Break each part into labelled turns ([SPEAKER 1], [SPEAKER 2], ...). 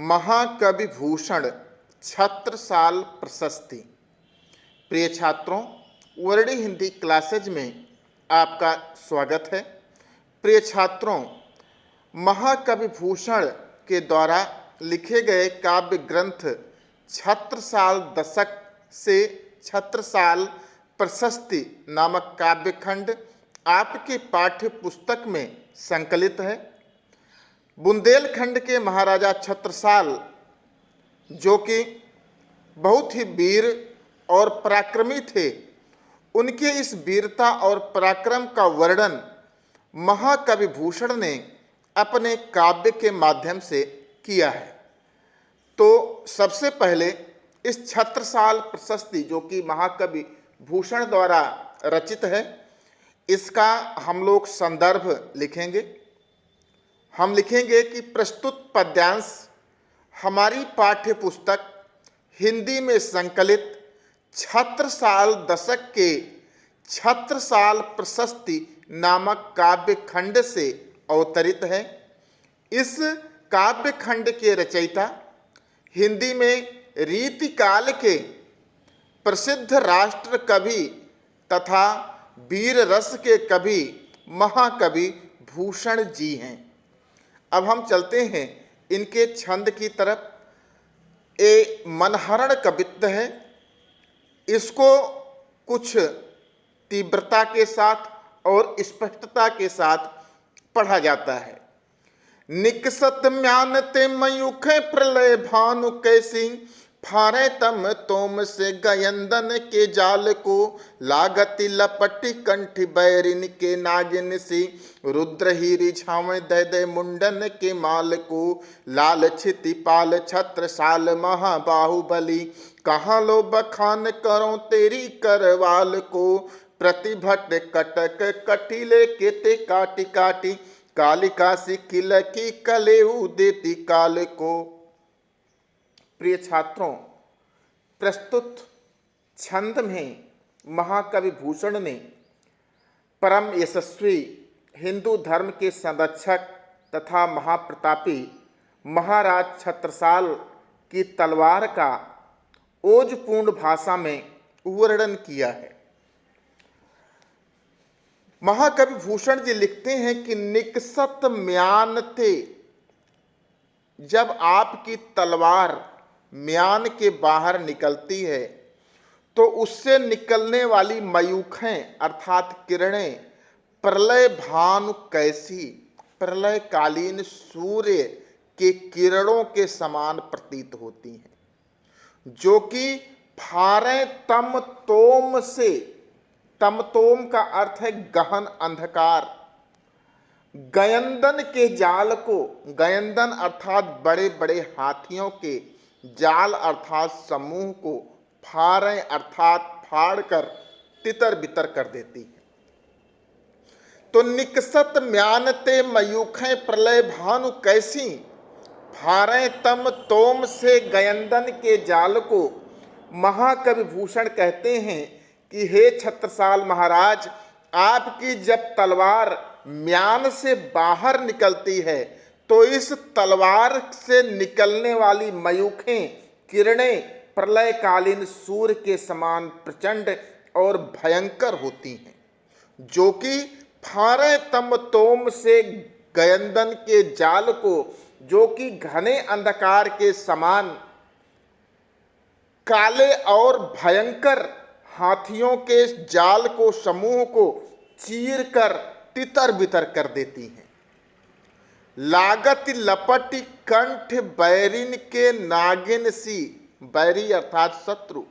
[SPEAKER 1] महाकवि भूषण छत्रसाल प्रशस्ति। प्रिय छात्रों, वर्डी हिंदी क्लासेज में आपका स्वागत है। प्रिय छात्रों, महाकवि भूषण के द्वारा लिखे गए काव्य ग्रंथ छत्रसाल दशक से छत्रसाल प्रशस्ति नामक काव्यखंड आपकी पाठ्य पुस्तक में संकलित है। बुंदेलखंड के महाराजा छत्रसाल, जो कि बहुत ही वीर और पराक्रमी थे, उनके इस वीरता और पराक्रम का वर्णन महाकवि भूषण ने अपने काव्य के माध्यम से किया है। तो सबसे पहले इस छत्रसाल प्रशस्ति, जो कि महाकवि भूषण द्वारा रचित है, इसका हम लोग संदर्भ लिखेंगे। हम लिखेंगे कि प्रस्तुत पद्यांश हमारी पाठ्य पुस्तक हिंदी में संकलित छत्रसाल दशक के छत्रसाल प्रशस्ति नामक काव्य खंड से अवतरित है। इस काव्य खंड के रचयिता हिंदी में रीतिकाल के प्रसिद्ध राष्ट्र कवि तथा वीर रस के कवि महाकवि भूषण जी हैं। अब हम चलते हैं इनके छंद की तरफ। ये मनहरण कवित्व है। इसको कुछ तीव्रता के साथ और स्पष्टता के साथ पढ़ा जाता है। निकसत म्यानते मयूखे प्रलय भानु कैसी, फारे तम तोम से गयंदन के जाल को, लागति लपटी कंठी बैरिन के नागिन सी, रुद्र ही रिझावे दय दय मुंडन के माल को, लाल छिति पाल छत्रसाल महाबाहुबली, कहाँ लो बखान करो तेरी करवाल को, प्रतिभट कटक कटिले के ते काटी काटी, कालिका सी किल की कलेऊ देती काल को। प्रिय छात्रों, प्रस्तुत छंद में महाकवि भूषण ने परम यशस्वी हिंदू धर्म के संरक्षक तथा महाप्रतापी महाराज छत्रसाल की तलवार का ओजपूर्ण भाषा में वर्णन किया है। महाकवि भूषण जी लिखते हैं कि निकसत म्यानते, जब आपकी तलवार म्यान के बाहर निकलती है तो उससे निकलने वाली मयूखें अर्थात किरणें प्रलय भानु कैसी, प्रलयकालीन सूर्य के किरणों के समान प्रतीत होती हैं, जो कि फारे तम तोम से, तम तोम का अर्थ है गहन अंधकार, गयंदन के जाल को, गयंदन अर्थात बड़े बड़े हाथियों के, जाल अर्थात समूह को, फाड़े अर्थात फाड़ कर तितर बितर कर देती है। तो निकसत म्यानते मयूखें प्रलय भानु कैसी, फाड़े तम तोम से गयंदन के जाल को। महाकवि भूषण कहते हैं कि हे छत्रसाल महाराज, आपकी जब तलवार म्यान से बाहर निकलती है तो इस तलवार से निकलने वाली मयूखें किरणें प्रलयकालीन सूर्य के समान प्रचंड और भयंकर होती हैं, जो कि फारे तम तोम से गयंदन के जाल को, जो कि घने अंधकार के समान काले और भयंकर हाथियों के जाल को, समूह को चीर कर तितर बितर कर देती हैं। लागत लपटी कंठ बैरिन के नागिन सी, बैरी अर्थात शत्रु,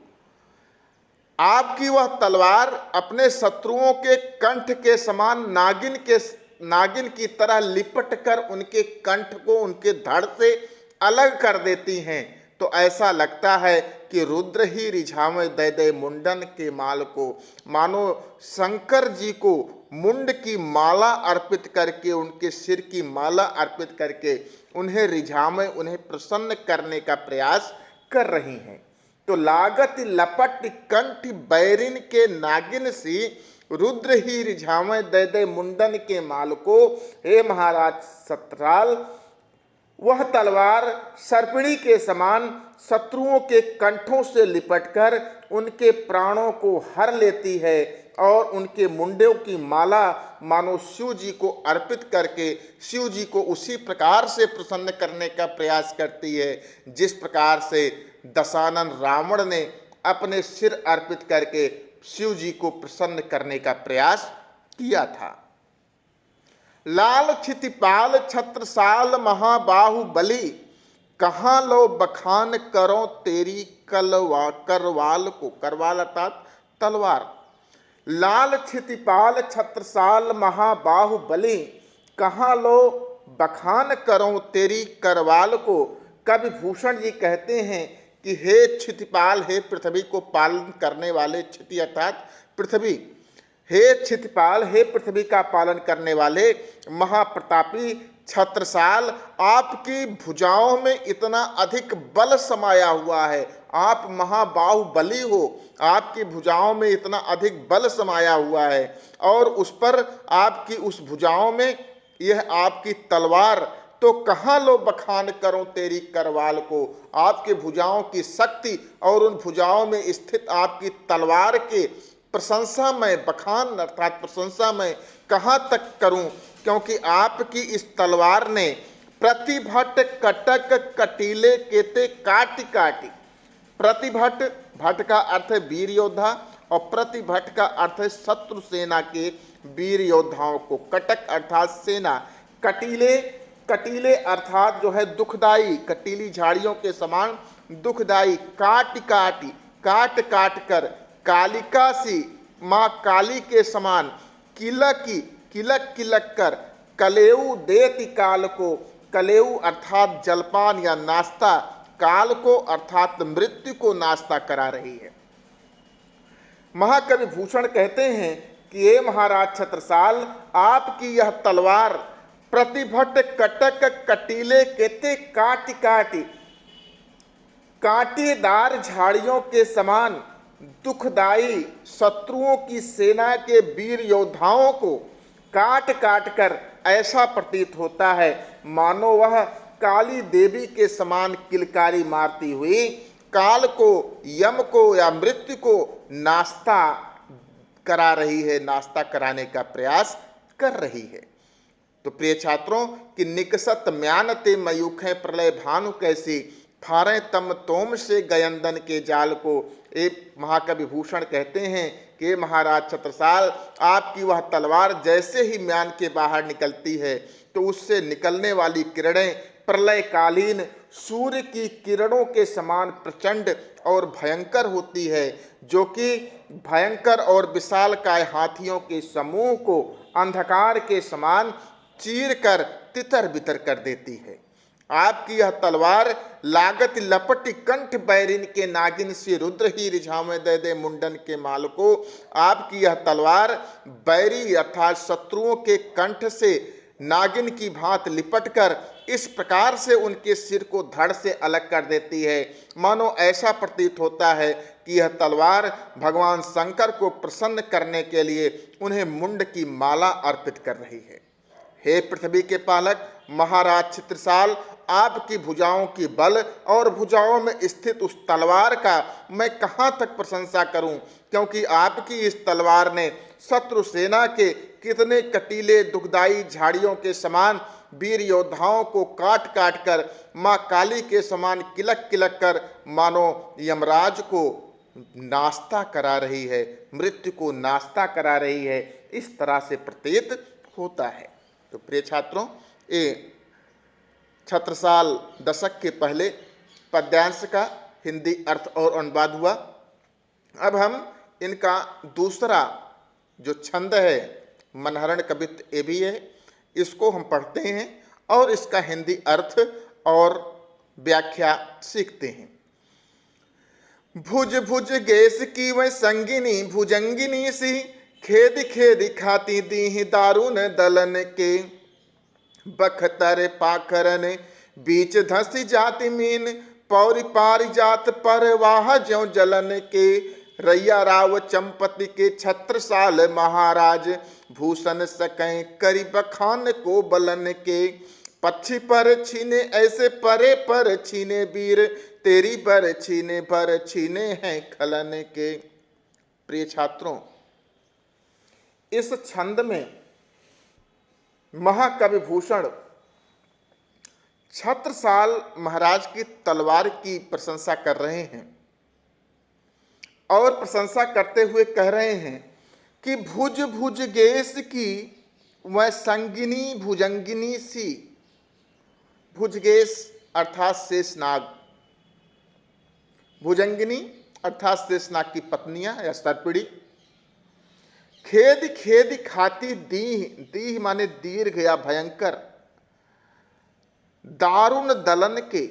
[SPEAKER 1] आपकी वह तलवार अपने शत्रुओं के कंठ के समान नागिन की तरह लिपट कर उनके कंठ को उनके धड़ से अलग कर देती हैं। तो ऐसा लगता है कि रुद्र ही रिझावे दय दय मुंडन के माल को, मानो शंकर जी को मुंड की माला अर्पित करके, उनके सिर की माला अर्पित करके उन्हें रिझावे, उन्हें प्रसन्न करने का प्रयास कर रही हैं। तो लागत लपट कंठ बैरिन के नागिन सी, रुद्र ही रिझावे दय दय मुंडन के माल को। हे महाराज छत्रसाल, वह तलवार सर्पिणी के समान शत्रुओं के कंठों से लिपटकर उनके प्राणों को हर लेती है और उनके मुंडों की माला मानो शिव जी को अर्पित करके शिव जी को उसी प्रकार से प्रसन्न करने का प्रयास करती है जिस प्रकार से दशानन रावण ने अपने सिर अर्पित करके शिव जी को प्रसन्न करने का प्रयास किया था। लाल क्षितिपाल छत्रसाल महाबाहुबली, कहाँ लो बखान करो तेरी करवाल को। करवाल अर्थात तलवार। लाल क्षितिपाल छत्रसाल महाबाहुबली, कहाँ लो बखान करो तेरी करवाल को। कवि भूषण जी कहते हैं कि हे क्षितिपाल, हे पृथ्वी को पालन करने वाले, क्षिति अर्थात पृथ्वी, हे क्षितिपाल, हे पृथ्वी का पालन करने वाले महाप्रतापी छत्रसाल, आपकी भुजाओं में इतना अधिक बल समाया हुआ है। आप महाबाहुबली हो, आपकी भुजाओं में इतना अधिक बल समाया हुआ है और उस पर आपकी उस भुजाओं में यह आपकी तलवार, तो कहाँ लो बखान करो तेरी करवाल को। आपके भुजाओं की शक्ति और उन भुजाओं में स्थित आपकी तलवार के प्रशंसा में, बखान अर्थात प्रशंसा में कहाँ तक करूं, क्योंकि आपकी इस तलवार ने प्रतिभट कटक कटीले केते काटी काटी। प्रतिभट, भट का अर्थ है वीर योद्धा और प्रतिभट का अर्थ है शत्रु सेना के वीर योद्धाओं को। कटक अर्थात सेना, कटीले, कटीले अर्थात जो है दुखदाई, कटीली झाड़ियों के समान दुखदाई, काट काटी, काट काट कर, कालिका सी, माँ काली के समान, किलकी, किलक किलक कर, कलेऊ देती काल को। कलेऊ अर्थात जलपान या नाश्ता, काल को अर्थात मृत्यु को नाश्ता करा रही है। महाकवि भूषण कहते हैं कि ये महाराज छत्रसाल, आपकी यह तलवार प्रतिभट कटक कटीले केते काटी काटी, कांटेदार झाड़ियों के समान दुखदाई शत्रुओं की सेना के वीर योद्धाओं को काट काट कर ऐसा प्रतीत होता है मानो वह काली देवी के समान किलकारी मारती हुई काल को, यम को या मृत्यु को नाश्ता करा रही है, नाश्ता कराने का प्रयास कर रही है। तो प्रिय छात्रों, कि निकसत म्यानते मयूखें प्रलय भानु कैसी, फारे तम तोम से गयंदन के जाल को। एक महाकवि भूषण कहते हैं कि महाराज छत्रसाल, आपकी वह तलवार जैसे ही म्यान के बाहर निकलती है तो उससे निकलने वाली किरणें प्रलयकालीन सूर्य की किरणों के समान प्रचंड और भयंकर होती है, जो कि भयंकर और विशालकाय हाथियों के समूह को अंधकार के समान चीर कर तितर बितर कर देती है। आपकी यह तलवार लागत लपटी कंठ बैरिन के नागिन से रुद्र ही रिझावे दे दे मुंडन के माल को। आपकी यह तलवार बैरी अर्थात शत्रुओं के कंठ से नागिन की भांत लिपटकर इस प्रकार से उनके सिर को धड़ से अलग कर देती है, मानो ऐसा प्रतीत होता है कि यह तलवार भगवान शंकर को प्रसन्न करने के लिए उन्हें मुंड की माला अर्पित कर रही है। हे पृथ्वी के पालक महाराज छत्रसाल, आपकी भुजाओं की बल और भुजाओं में स्थित उस तलवार का मैं कहाँ तक प्रशंसा करूं, क्योंकि आपकी इस तलवार ने शत्रु सेना के कितने कटीले दुखदाई झाड़ियों के समान वीर योद्धाओं को काट काट कर माँ काली के समान किलक किलक कर मानो यमराज को नाश्ता करा रही है, मृत्यु को नाश्ता करा रही है, इस तरह से प्रतीत होता है। तो प्रिय छात्रों, ये छत्रसाल दशक के पहले पद्यांश का हिंदी अर्थ और अनुवाद हुआ। अब हम इनका दूसरा जो छंद है मनहरण कवित्व ये भी है, इसको हम पढ़ते हैं और इसका हिंदी अर्थ और व्याख्या सीखते हैं। भुज भुज गैस की वह संगिनी भुजंगिनी सी, खेद खेद खाती दी दारुन दलन के, बखतर पाखरन बीच धसी जाति मीन, पौरी पारी जात पर वाह ज्यों जलन के, रैया राव चंपति के छत्रसाल महाराज, भूषण सकें करी बखान को बलन के, पक्षी पर छीने ऐसे परे पर छीने वीर, तेरी बर छीने हैं खलन के। प्रिय छात्रों, इस छंद में महाकवि भूषण छत्रसाल महाराज की तलवार की प्रशंसा कर रहे हैं और प्रशंसा करते हुए कह रहे हैं कि भुज भुज गेस की वह संगिनी भुजंगिनी सी। भुजगेश अर्थात शेषनाग, भुजंगिनी अर्थात शेषनाग की पत्नियां या सर्पिणी। खेद खेद खाती दीह, दीह माने दीर्घ या भयंकर, दारुण दलन के,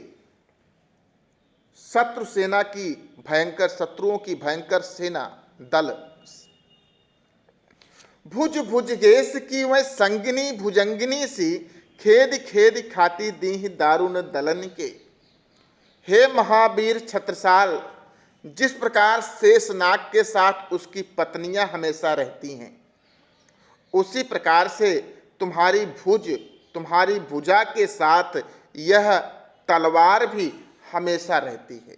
[SPEAKER 1] शत्रु सेना की भयंकर, शत्रुओं की भयंकर सेना दल। भुज भुज गेस की वह संगिनी भुजंगिनी सी, खेद खेद खाती दीह दारुण दलन के। हे महावीर छत्रसाल, जिस प्रकार शेषनाग के साथ उसकी पत्नियां हमेशा रहती हैं, उसी प्रकार से तुम्हारी भुज, तुम्हारी भुजा के साथ यह तलवार भी हमेशा रहती है।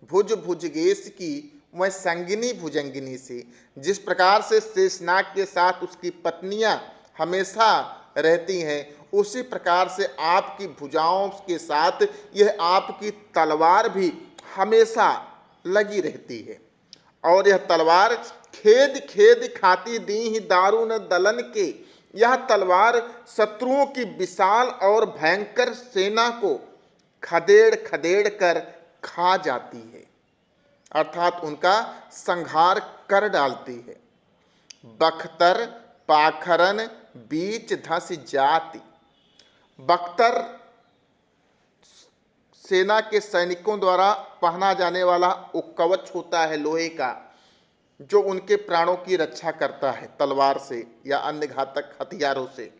[SPEAKER 1] भुज भुजगेश की वह संगिनी भुजंगिनी से, जिस प्रकार से शेषनाग के साथ उसकी पत्नियां हमेशा रहती हैं, उसी प्रकार से आपकी भुजाओं के साथ यह आपकी तलवार भी हमेशा लगी रहती है। और यह तलवार खेद खेद खाती दीह दारुण दलन के, यह तलवार शत्रुओं की विशाल और भयंकर सेना को खदेड़ खदेड़ कर खा जाती है, अर्थात उनका संहार कर डालती है। बख्तर पाखरन बीच धस जाति। बख्तर सेना के सैनिकों द्वारा पहना जाने वाला वो कवच होता है लोहे का, जो उनके प्राणों की रक्षा करता है तलवार से या अन्य घातक हथियारों से।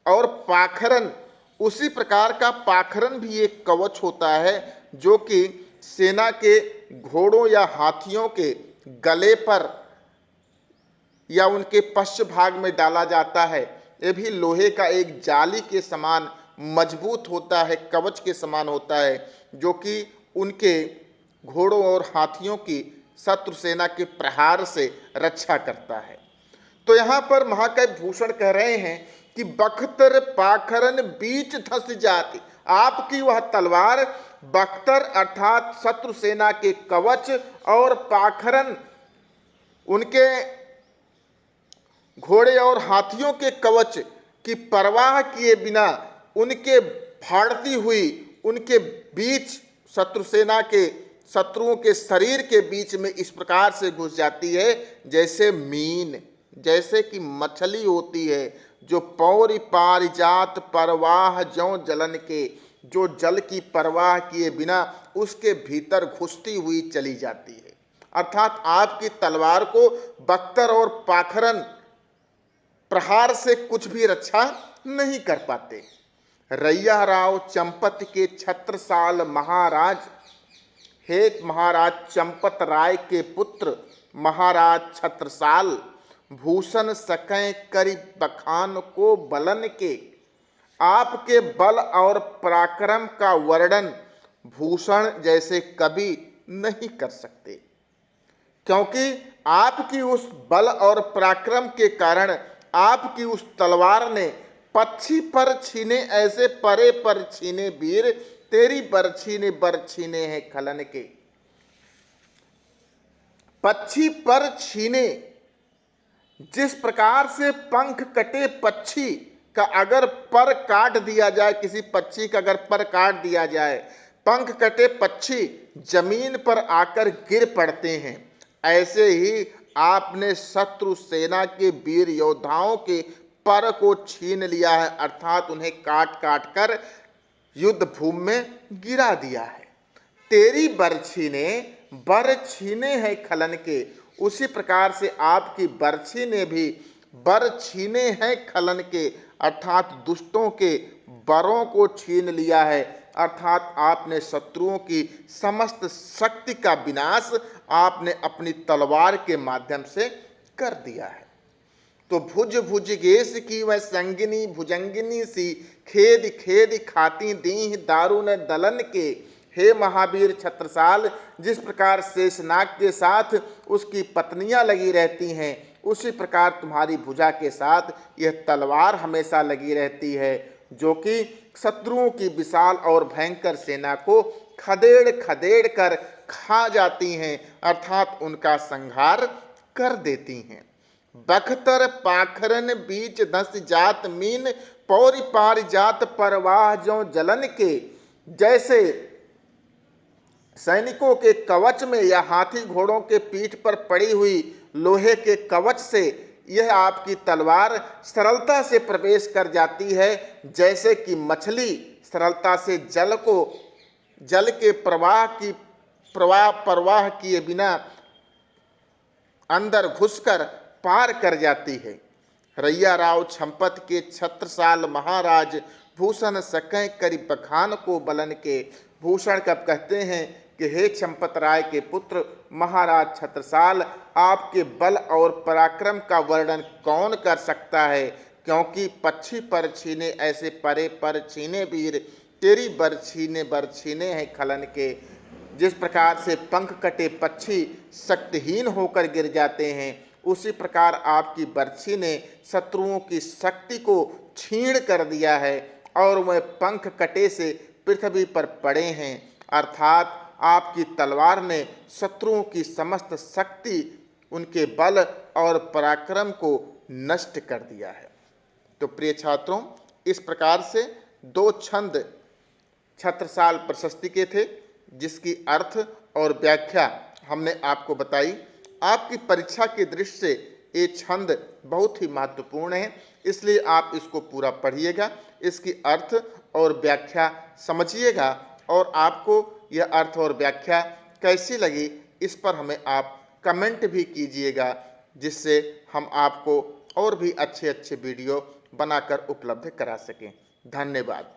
[SPEAKER 1] और पाखरन, उसी प्रकार का पाखरन भी एक कवच होता है जो कि सेना के घोड़ों या हाथियों के गले पर या उनके पश्च भाग में डाला जाता है। ये भी लोहे का एक जाली के समान मजबूत होता है, कवच के समान होता है, जो कि उनके घोड़ों और हाथियों की शत्रु सेना के प्रहार से रक्षा करता है। तो यहाँ पर महाकवि भूषण कह रहे हैं कि बख्तर पाखरन बीच धस जाति, आपकी वह तलवार बख्तर अर्थात शत्रु सेना के कवच और पाखरन उनके घोड़े और हाथियों के कवच की परवाह किए बिना उनके फाड़ती हुई उनके बीच शत्रु सेना के शत्रुओं के शरीर के बीच में इस प्रकार से घुस जाती है जैसे मीन, जैसे कि मछली होती है जो पौरी पारिजात परवाह ज्यों जलन के, जो जल की परवाह किए बिना उसके भीतर घुसती हुई चली जाती है। अर्थात आपकी तलवार को बख्तर और पाखरन प्रहार से कुछ भी रक्षा नहीं कर पाते। रैया राव चंपत के छत्रसाल महाराज, हे महाराज चंपत राय के पुत्र महाराज छत्रसाल, भूषण सकै करि बखान को बलन के, आपके बल और पराक्रम का वर्णन भूषण जैसे कभी नहीं कर सकते, क्योंकि आपकी उस बल और पराक्रम के कारण आपकी उस तलवार ने पक्षी पर छीने ऐसे परे पर छीने वीर, तेरी बर छीने हैं खलन के। पक्षी पर छीने, जिस प्रकार से पंख कटे पक्षी का अगर पर काट दिया जाए, किसी पक्षी का अगर पर काट दिया जाए, पंख कटे पक्षी जमीन पर आकर गिर पड़ते हैं, ऐसे ही आपने शत्रु सेना के वीर योद्धाओं के पर को छीन लिया है, अर्थात उन्हें काट काट कर युद्ध भूमि में गिरा दिया है। तेरी बर छीने हैं खलन के, उसी प्रकार से आपकी बरछी ने भी बर छीने हैं खलन के, अर्थात दुष्टों के बरों को छीन लिया है, अर्थात आपने शत्रुओं की समस्त शक्ति का विनाश आपने अपनी तलवार के माध्यम से कर दिया है। तो भुज भुज गेस की वह संगिनी भुजंगिनी सी, खेद खेद खाती दीह दारुण दलन के। हे महावीर छत्रसाल, जिस प्रकार शेषनाग के साथ उसकी पत्नियां लगी रहती हैं, उसी प्रकार तुम्हारी भुजा के साथ यह तलवार हमेशा लगी रहती है, जो कि शत्रुओं की विशाल और भयंकर सेना को खदेड़ खदेड़ कर खा जाती हैं, अर्थात उनका संहार कर देती हैं। बख्तर पाखरन बीच दस जात मीन, पौरी पार जात परवाह जो जलन के। जैसे सैनिकों के कवच में या हाथी घोड़ों के पीठ पर पड़ी हुई लोहे के कवच से यह आपकी तलवार सरलता से प्रवेश कर जाती है, जैसे कि मछली सरलता से जल के परवाह किए बिना अंदर घुसकर पार कर जाती है। रैया राव छंपत के छत्रसाल महाराज, भूषण सकै करि बखान को बलन के। भूषण कब कहते हैं कि हे चंपत राय के पुत्र महाराज छत्रसाल, आपके बल और पराक्रम का वर्णन कौन कर सकता है, क्योंकि पक्षी पर छीने ऐसे परे पर छीने वीर, तेरी बरछीने हैं खलन के। जिस प्रकार से पंख कटे पक्षी शक्तिहीन होकर गिर जाते हैं, उसी प्रकार आपकी बरछी ने शत्रुओं की शक्ति को छीण कर दिया है और वह पंख कटे से पृथ्वी पर पड़े हैं, अर्थात आपकी तलवार ने शत्रुओं की समस्त शक्ति, उनके बल और पराक्रम को नष्ट कर दिया है। तो प्रिय छात्रों, इस प्रकार से 2 छंद छत्रसाल प्रशस्ति के थे, जिसकी अर्थ और व्याख्या हमने आपको बताई। आपकी परीक्षा की दृष्टि से ये छंद बहुत ही महत्वपूर्ण है, इसलिए आप इसको पूरा पढ़िएगा, इसकी अर्थ और व्याख्या समझिएगा, और आपको यह अर्थ और व्याख्या कैसी लगी इस पर हमें आप कमेंट भी कीजिएगा, जिससे हम आपको और भी अच्छे वीडियो बनाकर उपलब्ध करा सकें। धन्यवाद।